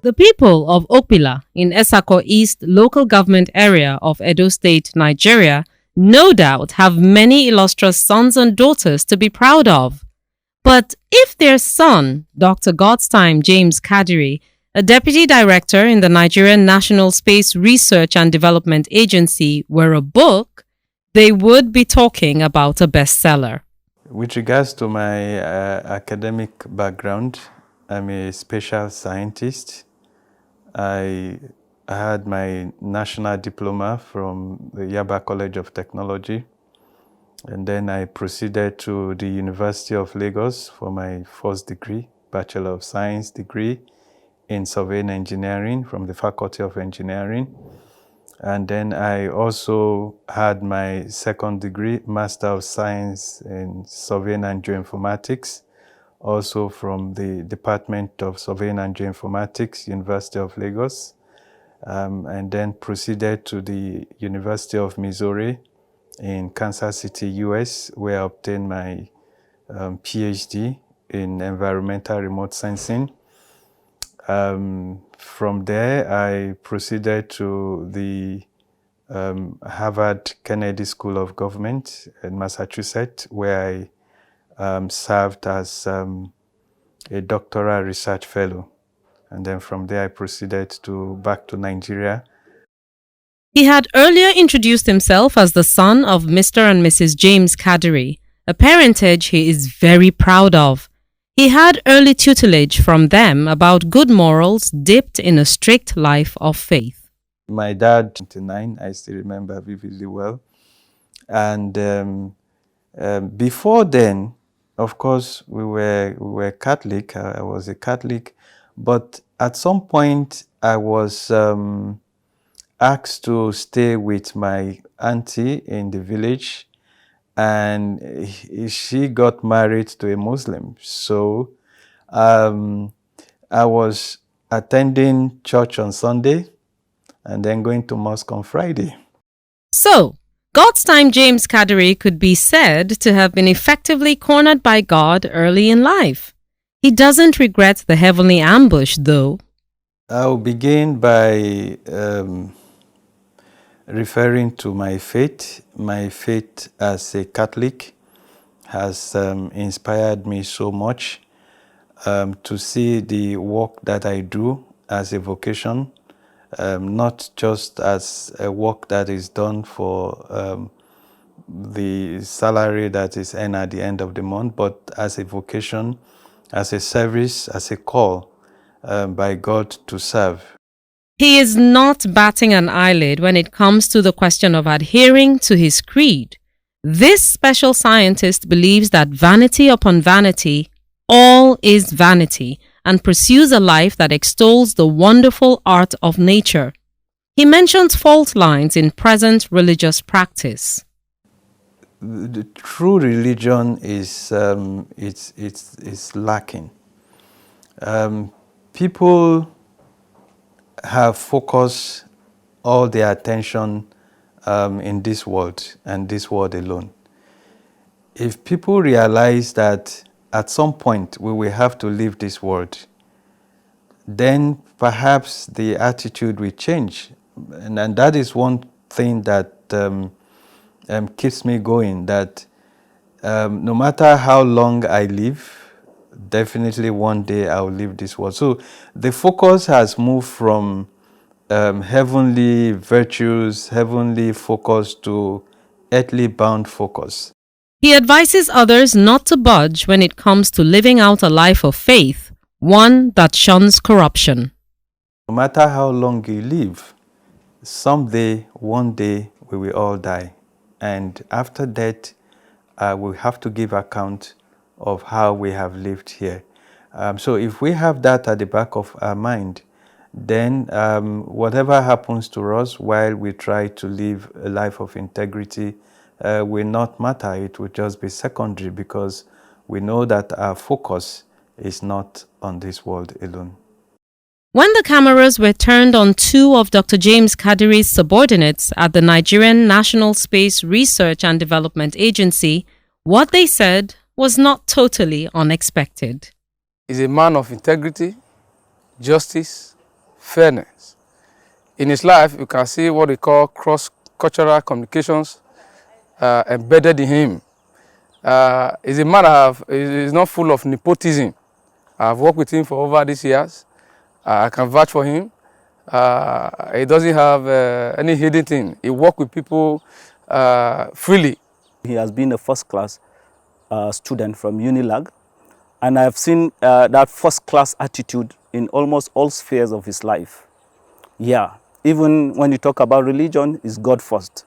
The people of Okpila in Esako East local government area of Edo State, Nigeria, no doubt have many illustrious sons and daughters to be proud of. But if their son, Dr. Godstime James Kadiri, a deputy director in the Nigerian National Space Research and Development Agency, were a book, they would be talking about a bestseller. With regards to my academic background, I'm a special scientist. I had my national diploma from the Yaba College of Technology, and then I proceeded to the University of Lagos for my first degree, Bachelor of Science degree in Surveying Engineering from the Faculty of Engineering. And then I also had my second degree, Master of Science in Surveying and Geoinformatics, also from the Department of Surveying and Geoinformatics, University of Lagos, and then proceeded to the University of Missouri in Kansas City, US, where I obtained my PhD in environmental remote sensing. From there, I proceeded to the Harvard Kennedy School of Government in Massachusetts, where I served as a doctoral research fellow. And then from there, I proceeded back to Nigeria. He had earlier introduced himself as the son of Mr. and Mrs. James Kadiri, a parentage he is very proud of. He had early tutelage from them about good morals dipped in a strict life of faith. My dad, 29, I still remember vividly well. And before then, of course, we were Catholic. I was a Catholic. But at some point, I was asked to stay with my auntie in the village, and she got married to a Muslim. So I was attending church on Sunday and then going to mosque on Friday. So, Godstime James Kadiri could be said to have been effectively cornered by God early in life. He doesn't regret the heavenly ambush, though. I'll begin by referring to my faith. My faith as a Catholic has inspired me so much to see the work that I do as a vocation, not just as a work that is done for the salary that is earned at the end of the month, but as a vocation, as a service, as a call by God to serve. He is not batting an eyelid when it comes to the question of adhering to his creed. This special scientist believes that vanity upon vanity, all is vanity, and pursues a life that extols the wonderful art of nature. He mentions fault lines in present religious practice. The true religion is it's lacking. People have focused all their attention in this world and this world alone. If people realize that at some point we will have to leave this world, then perhaps the attitude will change. And that is one thing that keeps me going, that no matter how long I live, definitely one day I'll leave this world. So the focus has moved from heavenly virtues, heavenly focus, to earthly bound focus. He advises others not to budge when it comes to living out a life of faith, one that shuns corruption. No matter how long you live, someday, one day, we will all die. And after that, we have to give account of how we have lived here. So if we have that at the back of our mind, then whatever happens to us while we try to live a life of integrity will not matter. It will just be secondary, because we know that our focus is not on this world alone. When the cameras were turned on two of Dr. James Kadiri's subordinates at the Nigerian National Space Research and Development Agency, what they said was not totally unexpected. He's a man of integrity, justice, fairness. In his life, you can see what we call cross-cultural communications embedded in him. He's a man he's not full of nepotism. I've worked with him for over these years. I can vouch for him. He doesn't have any hidden thing. He works with people freely. He has been a first-class student from Unilag, and I've seen that first-class attitude in almost all spheres of his life. Yeah, even when you talk about religion, it's God first.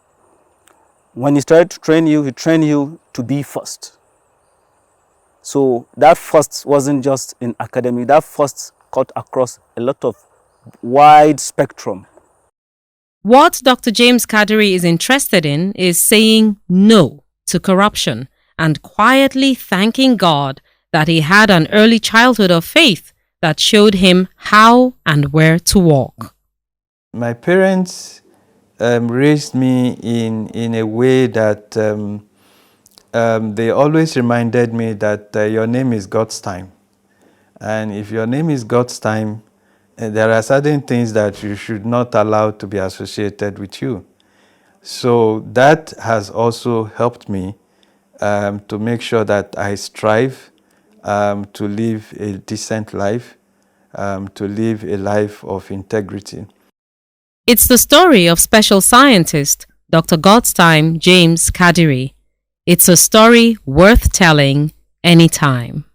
When he started to train you, he trained you to be first. So that first wasn't just in academic, that first cut across a lot of wide spectrum. What Dr. James Kadiri is interested in is saying no to corruption and quietly thanking God that he had an early childhood of faith that showed him how and where to walk. My parents raised me in a way that they always reminded me that your name is Godstime. And if your name is Godstime, there are certain things that you should not allow to be associated with you. So that has also helped me to make sure that I strive to live a decent life, to live a life of integrity. It's the story of special scientist Dr. Godstime James Kadiri. It's a story worth telling anytime.